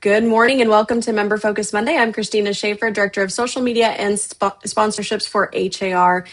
Good morning and welcome to Member Focus Monday. I'm Christina Schaefer, Director of Social Media and Sponsorships for HAR.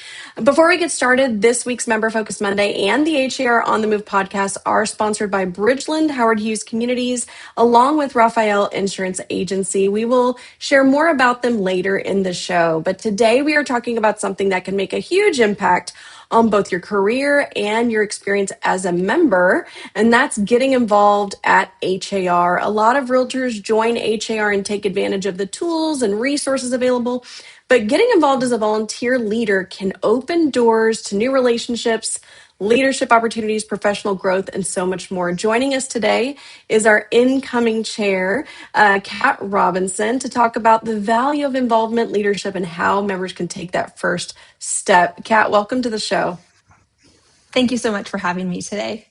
Before we get started, this week's Member Focus Monday and the HAR On the Move podcast are sponsored by Bridgeland Howard Hughes Communities, along with Raphael Insurance Agency. We will share more about them later in the show, but today we are talking about something that can make a huge impact on both your career and your experience as a member, and that's getting involved at HAR. A lot of realtors join HAR and take advantage of the tools and resources available, but getting involved as a volunteer leader can open doors to new relationships, leadership opportunities, professional growth, and so much more. Joining us today is our incoming chair, Kat Robinson, to talk about the value of involvement, leadership, and how members can take that first step. Kat, welcome to the show. Thank you so much for having me today.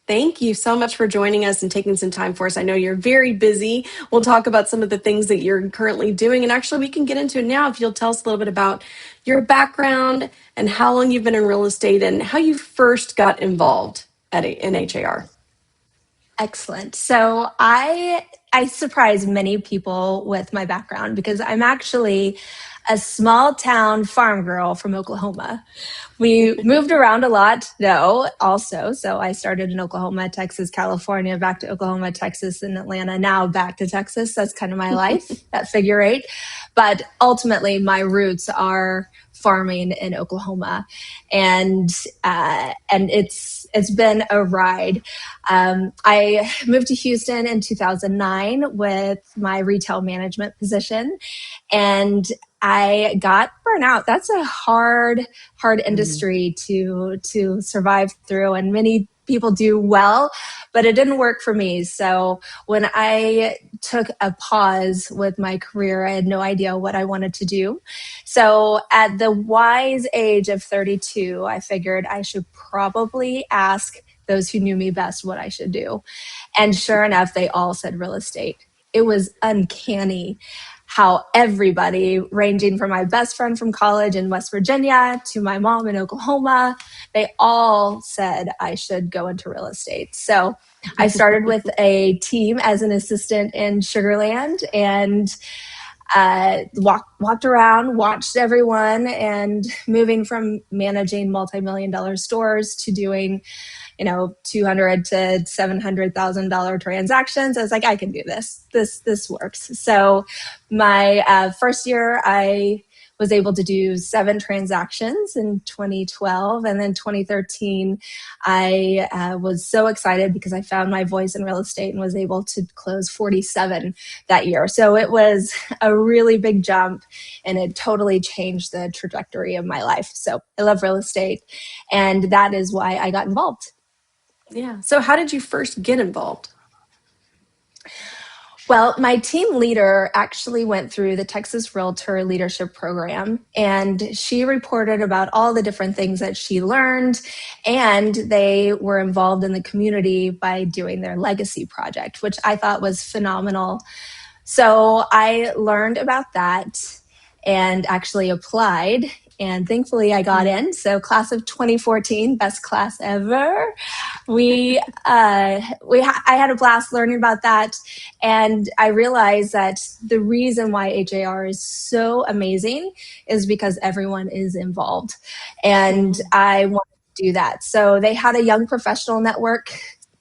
Thank you so much for joining us and taking some time for us. I know you're very busy. We'll talk about some of the things that you're currently doing. And actually, we can get into it now if you'll tell us a little bit about your background and how long you've been in real estate and how you first got involved in HAR. Excellent. So I surprise many people with my background because I'm actually a small town farm girl from Oklahoma. We moved around a lot though also. So I started in Oklahoma, Texas, California, back to Oklahoma, Texas, and Atlanta, now back to Texas. That's kind of my life, that figure eight. But ultimately my roots are farming in Oklahoma. And it's been a ride. I moved to Houston in 2009 with my retail management position, and I got burnout. That's a hard industry to survive through, and many people do well, but it didn't work for me. So when I took a pause with my career, I had no idea what I wanted to do. So at the wise age of 32, I figured I should probably ask those who knew me best what I should do. And sure enough, they all said real estate. It was uncanny how everybody, ranging from my best friend from college in West Virginia to my mom in Oklahoma, they all said I should go into real estate. So I started with a team as an assistant in Sugar Land and walked around, watched everyone, and moving from managing multi-million-dollar stores to doing $200,000 to $700,000 transactions. I was like, I can do this. This works. So my first year, I was able to do 7 transactions in 2012. And then 2013, I was so excited because I found my voice in real estate and was able to close 47 that year. So it was a really big jump and it totally changed the trajectory of my life. So I love real estate, and that is why I got involved. Yeah. So how did you first get involved? Well, my team leader actually went through the Texas Realtor Leadership Program, and she reported about all the different things that she learned, and they were involved in the community by doing their legacy project, which I thought was phenomenal. So I learned about that and actually applied. And thankfully I got in. So class of 2014, best class ever. I had a blast learning about that. And I realized that the reason why HAR is so amazing is because everyone is involved. And I wanted to do that. So they had a young professional network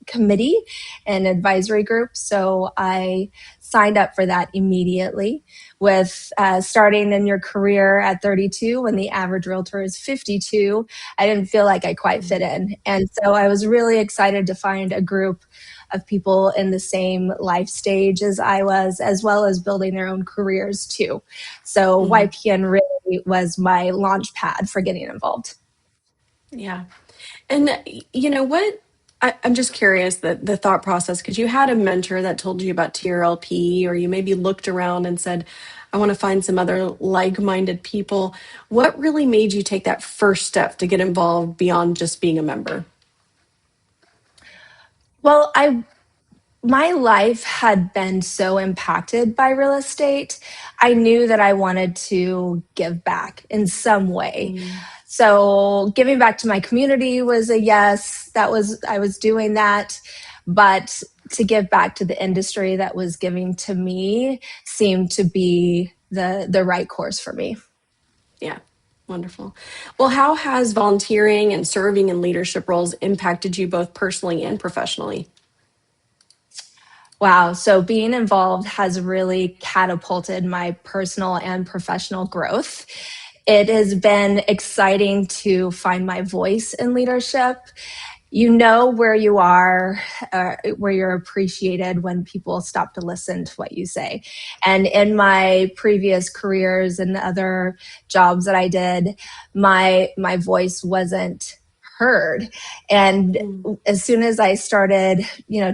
committee and advisory group. So I signed up for that immediately. With starting in your career at 32 when the average realtor is 52, I didn't feel like I quite fit in. And so I was really excited to find a group of people in the same life stage as I was, as well as building their own careers too. So YPN really was my launch pad for getting involved. Yeah. And you know what? I'm just curious the thought process, because you had a mentor that told you about TRLP, or you maybe looked around and said, I want to find some other like-minded people. What really made you take that first step to get involved beyond just being a member? Well, my life had been so impacted by real estate. I knew that I wanted to give back in some way. So giving back to my community was a yes. I was doing that. But to give back to the industry that was giving to me seemed to be the right course for me. Yeah. Wonderful. Well, how has volunteering and serving in leadership roles impacted you both personally and professionally? Wow. So being involved has really catapulted my personal and professional growth. It has been exciting to find my voice in leadership. You know where you are, where you're appreciated when people stop to listen to what you say. And in my previous careers and other jobs that I did, my voice wasn't heard. And Mm, as soon as I started,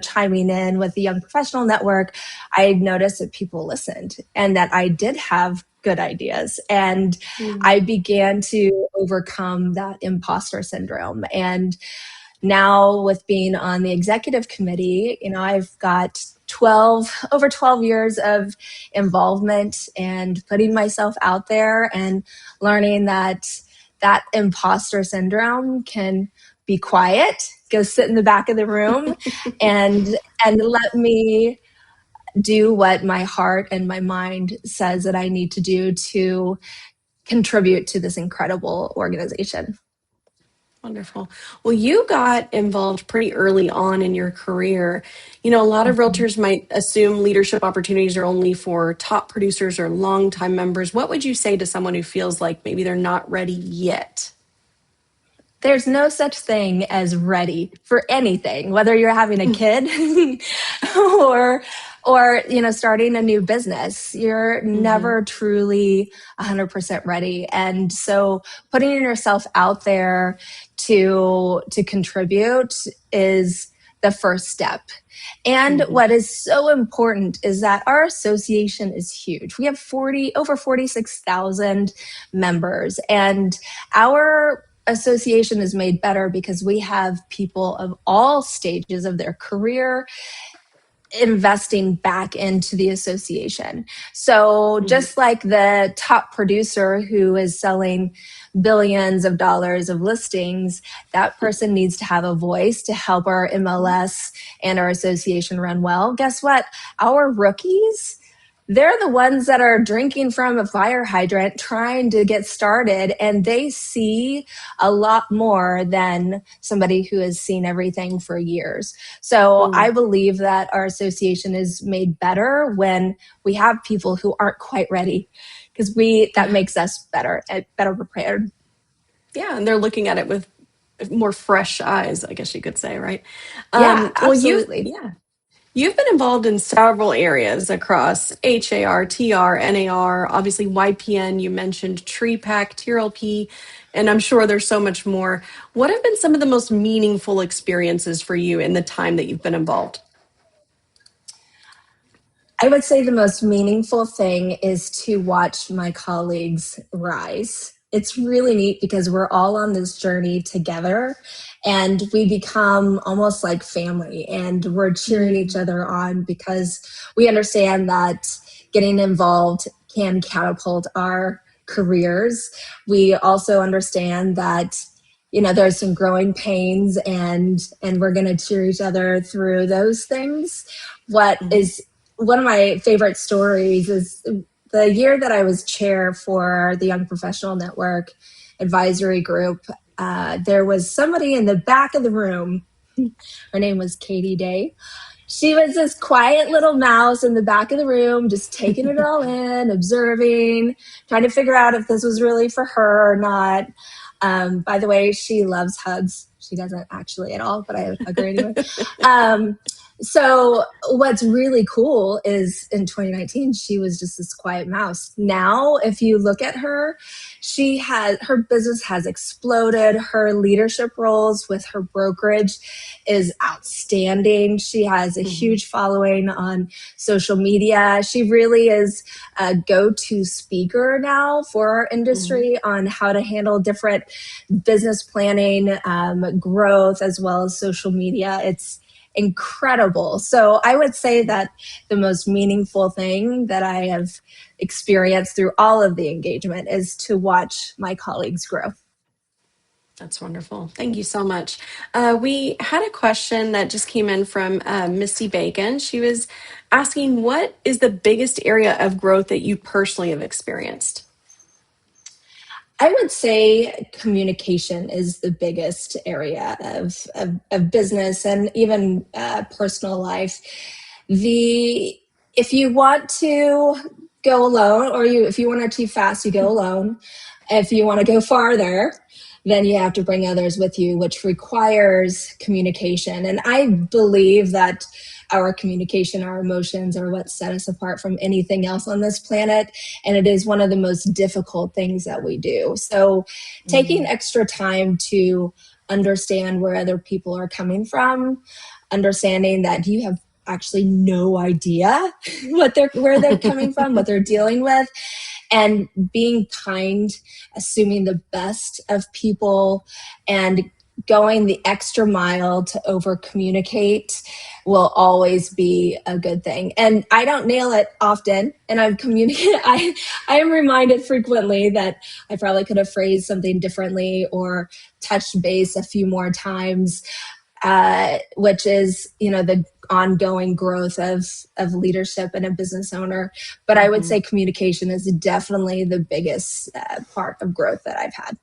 chiming in with the Young Professional Network, I noticed that people listened and that I did have good ideas. And mm, I began to overcome that imposter syndrome. And now with being on the executive committee, I've got over 12 years of involvement and putting myself out there and learning that imposter syndrome can be quiet, go sit in the back of the room and let me do what my heart and my mind says that I need to do to contribute to this incredible organization. wonderful. Well, you got involved pretty early on in your career. A lot of Mhm. realtors might assume leadership opportunities are only for top producers or longtime members. What would you say to someone who feels like maybe they're not ready yet? There's no such thing as ready for anything, whether you're having a kid or starting a new business. You're Hmm. never truly 100% ready. And so putting yourself out there to contribute is the first step. And Hmm. what is so important is that our association is huge. We have over 46,000 members, and our association is made better because we have people of all stages of their career investing back into the association. So Hmm. just like the top producer who is selling billions of dollars of listings, that person needs to have a voice to help our MLS and our association run well. Guess what? Our rookies, they're the ones that are drinking from a fire hydrant trying to get started, and they see a lot more than somebody who has seen everything for years. So I believe that our association is made better when we have people who aren't quite ready, because that Yeah. makes us better prepared. Yeah. And they're looking at it with more fresh eyes, I guess you could say, right? Yeah, Well, you've, absolutely. yeah. You've been involved in several areas across HAR, TR, NAR, obviously YPN. You mentioned TreePack, TRLP, and I'm sure there's so much more. What have been some of the most meaningful experiences for you in the time that you've been involved? I would say the most meaningful thing is to watch my colleagues rise. It's really neat because we're all on this journey together and we become almost like family, and we're cheering each Mm, other on because we understand that getting involved can catapult our careers. We also understand that there's some growing pains, and we're going to cheer each other through those things. What mhm, is one of my favorite stories is the year that I was chair for the Young Professional Network advisory group. There was somebody in the back of the room. Her name was Katie Day. She was this quiet little mouse in the back of the room, just taking it all in, observing, trying to figure out if this was really for her or not. By the way, she loves hugs. She doesn't actually at all, but I would hug her anyway. Um, so what's really cool is in 2019, she was just this quiet mouse. Now, if you look at her, her business has exploded. Her leadership roles with her brokerage is outstanding. She has a mhm, huge following on social media. She really is a go-to speaker now for our mhm. industry on how to handle different business planning, growth, as well as social media. It's incredible. So I would say that the most meaningful thing that I have experienced through all of the engagement is to watch my colleagues grow. That's wonderful. Thank you so much. We had a question that just came in from Misty Bacon. She was asking, what is the biggest area of growth that you personally have experienced? I would say communication is the biggest area of business and even personal life. The If you want to go alone, or if you want to achieve fast, you go alone. If you want to go farther, then you have to bring others with you, which requires communication. And I believe that our communication, our emotions are what set us apart from anything else on this planet. And it is one of the most difficult things that we do. So taking extra time to understand where other people are coming from, understanding that you have actually no idea where they're coming from, what they're dealing with, and being kind, assuming the best of people, and going the extra mile to over communicate will always be a good thing. And I don't nail it often, and I'm communicating. I am reminded frequently that I probably could have phrased something differently or touched base a few more times, which is, the ongoing growth of leadership and a business owner. But I would say communication is definitely the biggest part of growth that I've had.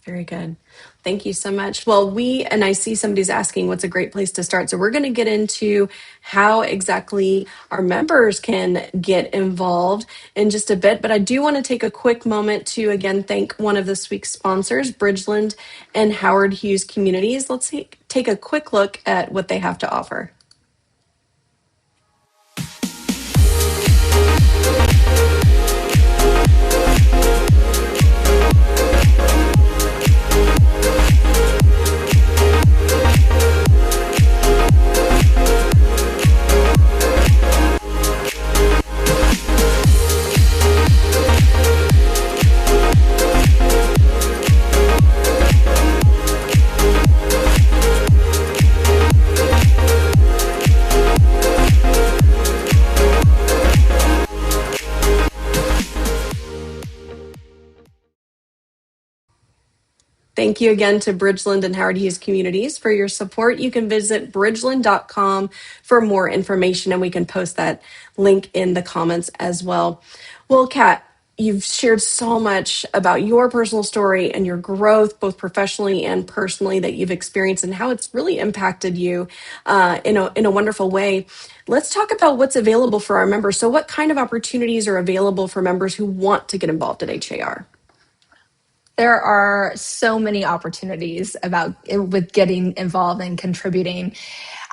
Very good. Thank you so much. Well, and I see somebody's asking what's a great place to start. So we're going to get into how exactly our members can get involved in just a bit. But I do want to take a quick moment to again thank one of this week's sponsors, Bridgeland and Howard Hughes Communities. Let's take a quick look at what they have to offer. Thank you again to Bridgeland and Howard Hughes Communities for your support. You can visit bridgeland.com for more information, and we can post that link in the comments as well. Well, Kat, you've shared so much about your personal story and your growth, both professionally and personally, that you've experienced and how it's really impacted you in a wonderful way. Let's talk about what's available for our members. So what kind of opportunities are available for members who want to get involved at HAR? There are so many opportunities with getting involved and contributing.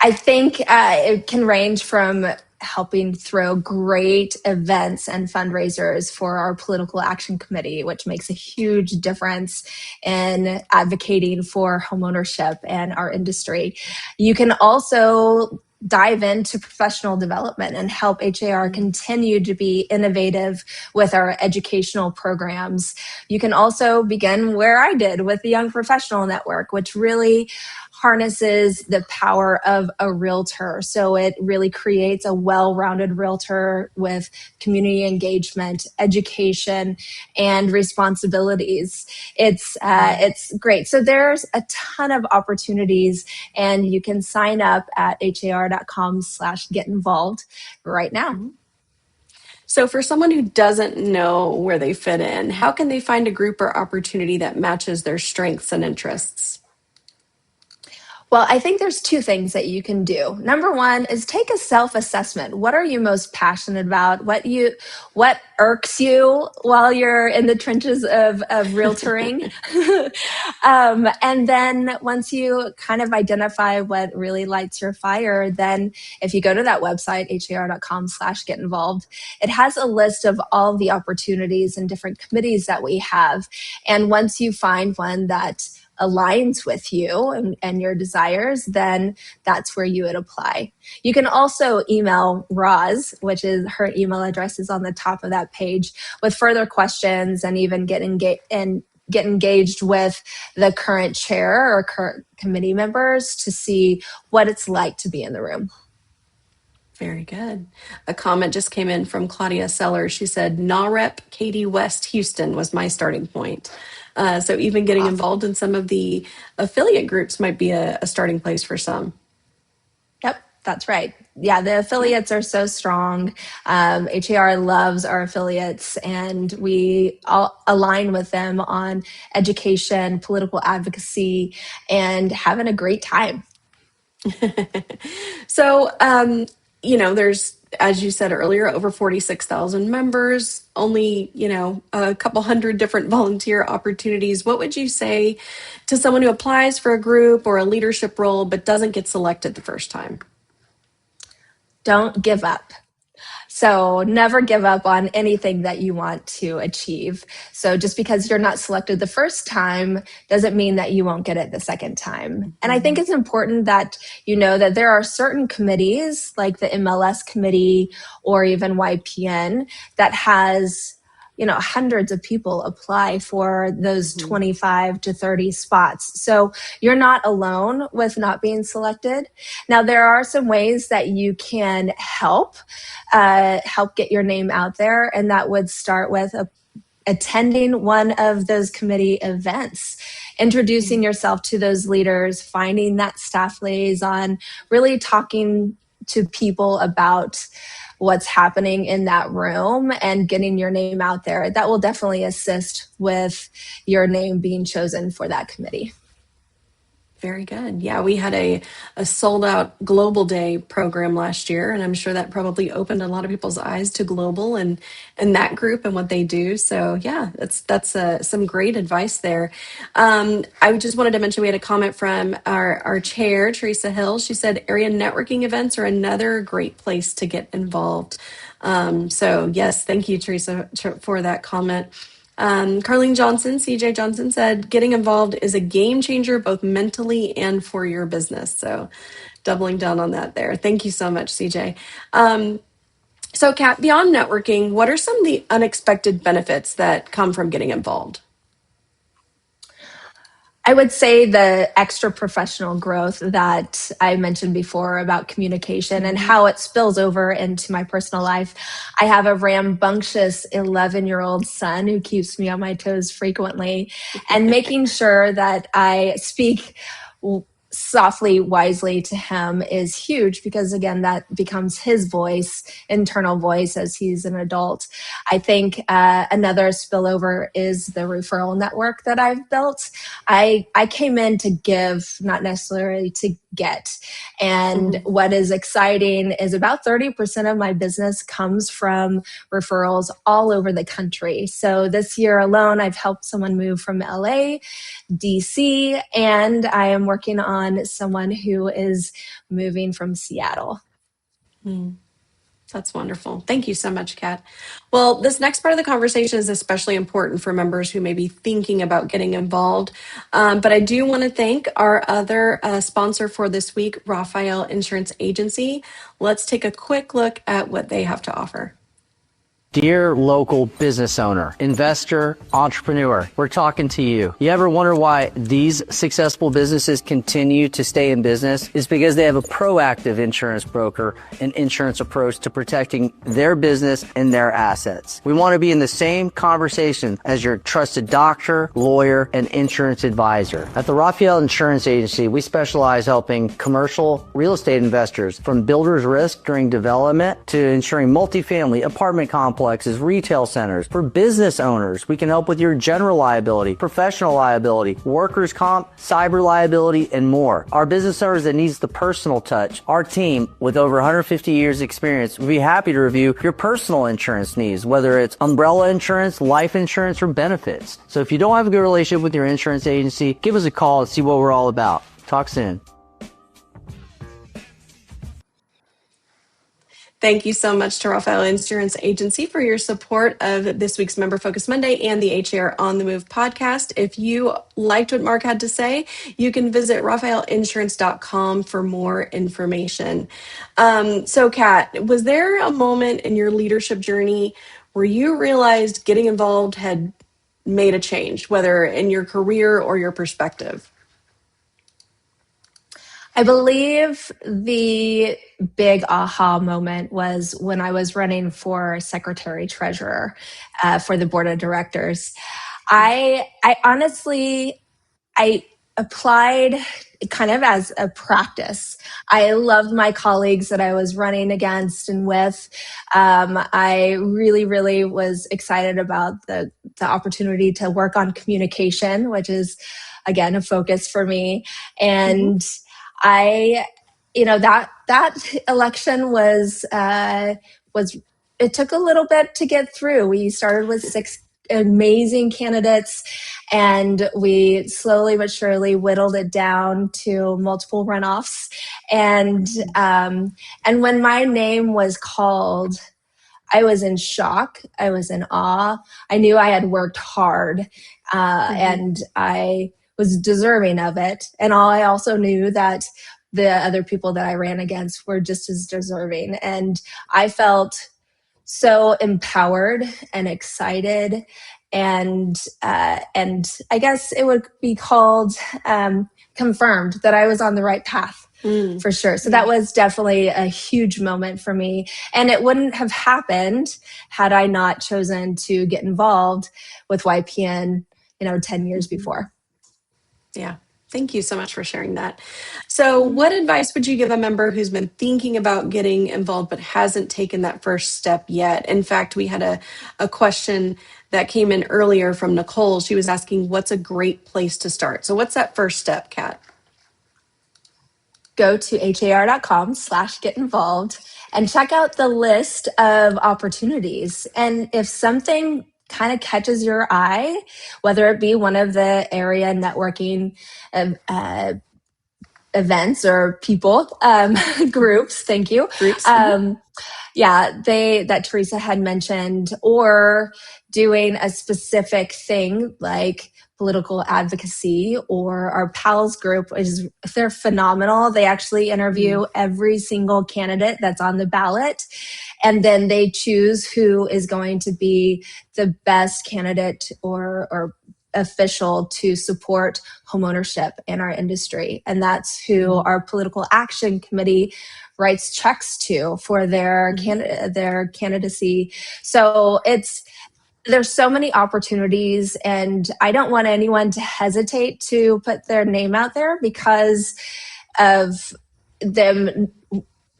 I think it can range from helping throw great events and fundraisers for our political action committee, which makes a huge difference in advocating for homeownership and our industry. You can also dive into professional development and help HAR continue to be innovative with our educational programs. You can also begin where I did with the Young Professional Network, which really harnesses the power of a realtor. So it really creates a well-rounded realtor with community engagement, education, and responsibilities. It's great. So there's a ton of opportunities, and you can sign up at har.com/get involved right now. So for someone who doesn't know where they fit in, how can they find a group or opportunity that matches their strengths and interests? Well, I think there's two things that you can do. Number one is take a self-assessment. What are you most passionate about? What irks you while you're in the trenches of realtoring? And then once you kind of identify what really lights your fire, then if you go to that website, har.com/get involved, it has a list of all the opportunities and different committees that we have. And once you find one that aligns with you and your desires, then that's where you would apply. You can also email Roz, which is her email address is on the top of that page, with further questions and even get engaged with the current chair or current committee members to see what it's like to be in the room. Very good. A comment just came in from Claudia Sellers. She said, NAREP Katie West Houston was my starting point. So even getting involved in some of the affiliate groups might be a starting place for some. Yep, that's right. Yeah, the affiliates are so strong. HAR loves our affiliates, and we all align with them on education, political advocacy, and having a great time. So, there's, as you said earlier, over 46,000 members, only, a couple hundred different volunteer opportunities. What would you say to someone who applies for a group or a leadership role but doesn't get selected the first time? Don't give up. So never give up on anything that you want to achieve. So just because you're not selected the first time doesn't mean that you won't get it the second time. And I think it's important that you know that there are certain committees like the MLS committee or even YPN that has hundreds of people apply for those 25 to 30 spots. So you're not alone with not being selected. Now, there are some ways that you can help get your name out there. And that would start with attending one of those committee events, introducing yourself to those leaders, finding that staff liaison, really talking to people about what's happening in that room and getting your name out there. That will definitely assist with your name being chosen for that committee. Very good. Yeah, we had a sold out Global Day program last year, and I'm sure that probably opened a lot of people's eyes to global and that group and what they do. So yeah, that's some great advice there. I just wanted to mention we had a comment from our chair, Teresa Hill. She said area networking events are another great place to get involved. So yes, thank you, Teresa, for that comment. Carlene Johnson, CJ Johnson said, getting involved is a game changer, both mentally and for your business. So doubling down on that there. Thank you so much, CJ. So Kat, beyond networking, what are some of the unexpected benefits that come from getting involved? I would say the extra professional growth that I mentioned before about communication and how it spills over into my personal life. I have a rambunctious 11-year-old son who keeps me on my toes frequently, and making sure that I speak softly, wisely to him is huge because, again, that becomes his voice, internal voice as he's an adult. I think another spillover is the referral network that I've built. I came in to give, not necessarily to get. And what is exciting is about 30% of my business comes from referrals all over the country. So this year alone, I've helped someone move from LA, DC, and I am working on someone who is moving from Seattle. That's wonderful. Thank you so much, Kat. Well, this next part of the conversation is especially important for members who may be thinking about getting involved. But I do want to thank our other sponsor for this week, Raphael Insurance Agency. Let's take a quick look at what they have to offer. Dear local business owner, investor, entrepreneur, we're talking to you. You ever wonder why these successful businesses continue to stay in business? It's because they have a proactive insurance broker and insurance approach to protecting their business and their assets. We want to be in the same conversation as your trusted doctor, lawyer, and insurance advisor. At the Raphael Insurance Agency, we specialize helping commercial real estate investors from builder's risk during development to ensuring multifamily apartment complexes, retail centers. For business owners, we can help with your general liability, professional liability, workers' comp, cyber liability, and more. Our business owners that needs the personal touch, our team with over 150 years experience would be happy to review your personal insurance needs, whether it's umbrella insurance, life insurance, or benefits. So if you don't have a good relationship with your insurance agency, give us a call and see what we're all about. Talk soon. Thank you so much to Raphael Insurance Agency for your support of this week's Member Focus Monday and the HAR On the Move podcast. If you liked what Mark had to say, you can visit raphaelinsurance.com for more information. So, Kat, was there a moment in your leadership journey where you realized getting involved had made a change, whether in your career or your perspective? I believe the big aha moment was when I was running for secretary treasurer for the board of directors. I honestly, I applied kind of as a practice. I loved my colleagues that I was running against and with. I really, really was excited about the opportunity to work on communication, which is again a focus for me. Mm-hmm. And I, that election was it took a little bit to get through. We started with 6 amazing candidates, and we slowly but surely whittled it down to multiple runoffs. And when my name was called, I was in shock. I was in awe. I knew I had worked hard, and I was deserving of it. And I also knew that the other people that I ran against were just as deserving. And I felt so empowered and excited, and I guess it would be called confirmed that I was on the right path. For sure. So that was definitely a huge moment for me. And it wouldn't have happened had I not chosen to get involved with YPN, 10 years before. Yeah. Thank you so much for sharing that. So, what advice would you give a member who's been thinking about getting involved but hasn't taken that first step yet? In fact, we had a question that came in earlier from Nicole. She was asking, what's a great place to start? So, what's that first step, Kat? Go to har.com/get involved and check out the list of opportunities. And if something kind of catches your eye, whether it be one of the area networking events or people, groups, thank you. Groups? That Teresa had mentioned, or doing a specific thing like political advocacy, or our pals group they're phenomenal. They actually interview every single candidate that's on the ballot, and then they choose who is going to be the best candidate or official to support homeownership in our industry. And that's who our political action committee writes checks to for their candidacy. So there's so many opportunities, and I don't want anyone to hesitate to put their name out there because of them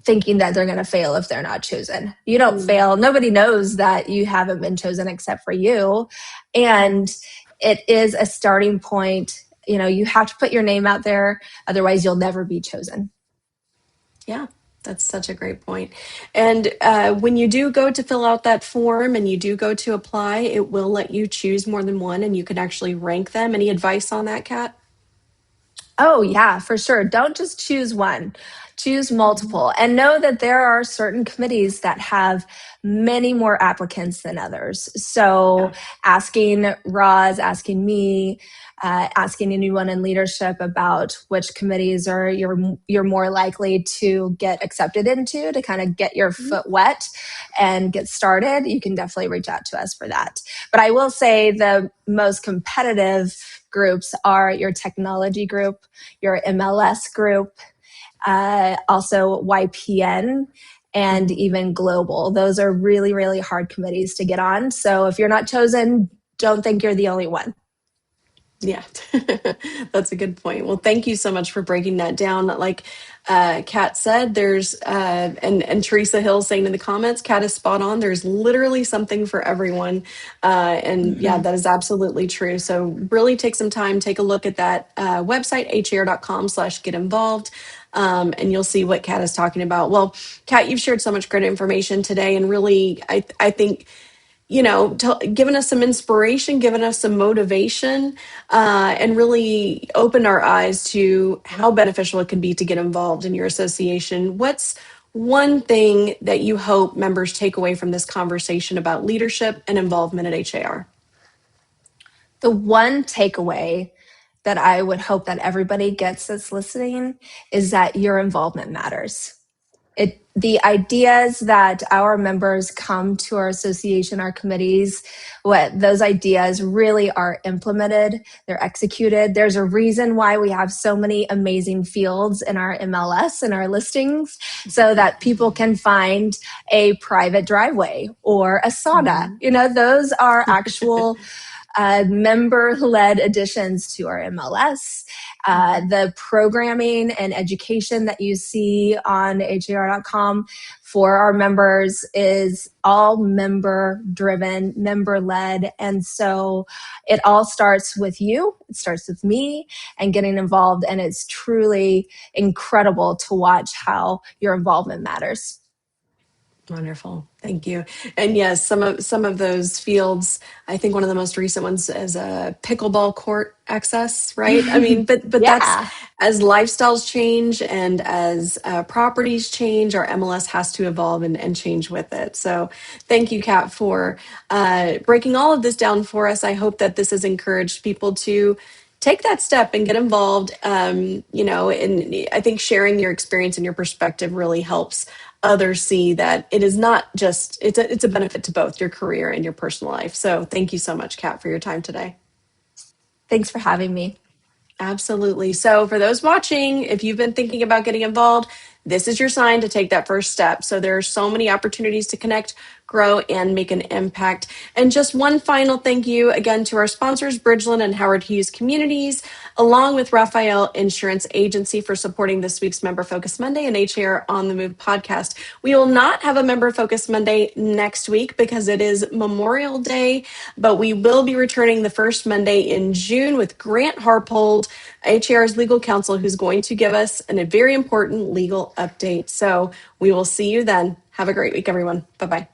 thinking that they're going to fail if they're not chosen. You don't fail. Nobody knows that you haven't been chosen except for you. And it is a starting point. You have to put your name out there. Otherwise, you'll never be chosen. Yeah. That's such a great point. And when you do go to fill out that form and you do go to apply, it will let you choose more than one, and you can actually rank them. Any advice on that, Kat? Oh, yeah, for sure. Don't just choose one, choose multiple, and know that there are certain committees that have many more applicants than others. So asking Roz, asking me, asking anyone in leadership about which committees are you're more likely to get accepted into, to kind of get your foot wet and get started, you can definitely reach out to us for that. But I will say the most competitive groups are your technology group, your MLS group, also YPN, and even global. Those are really, really hard committees to get on. So if you're not chosen, don't think you're the only one. Yeah, that's a good point. Well, thank you so much for breaking that down. Like Kat said, there's, and Teresa Hill saying in the comments, Kat is spot on. There's literally something for everyone. Yeah, that is absolutely true. So really take some time, take a look at that website, har.com/get involved. And you'll see what Kat is talking about. Well, Kat, you've shared so much great information today, and really, I think, giving us some inspiration, giving us some motivation, and really opened our eyes to how beneficial it can be to get involved in your association. What's one thing that you hope members take away from this conversation about leadership and involvement at HAR? The one takeaway that I would hope that everybody gets that's listening is that your involvement matters. The ideas that our members come to our association, our committees, what those ideas really are implemented, they're executed. There's a reason why we have so many amazing fields in our MLS and our listings, so that people can find a private driveway or a sauna. Those are actual member-led additions to our MLS. The programming and education that you see on har.com for our members is all member-driven, member-led. And so it all starts with you. It starts with me and getting involved. And it's truly incredible to watch how your involvement matters. Wonderful. Thank you. And yes, some of those fields, I think one of the most recent ones is a pickleball court access, right? I mean, but Yeah. that's as lifestyles change and as properties change, our MLS has to evolve and change with it. So thank you, Kat, for breaking all of this down for us. I hope that this has encouraged people to take that step and get involved. And I think sharing your experience and your perspective really helps others see that it is not just, it's a benefit to both your career and your personal life. So thank you so much, Kat, for your time today. Thanks for having me. Absolutely. So for those watching, if you've been thinking about getting involved, this is your sign to take that first step. So there are so many opportunities to connect, grow, and make an impact. And just one final thank you again to our sponsors, Bridgeland and Howard Hughes Communities, along with Raphael Insurance Agency for supporting this week's Member Focus Monday and HAR on the Move podcast. We will not have a Member Focus Monday next week because it is Memorial Day, but we will be returning the first Monday in June with Grant Harpold, HAR's legal counsel, who's going to give us a very important legal update. So we will see you then. Have a great week, everyone. Bye-bye.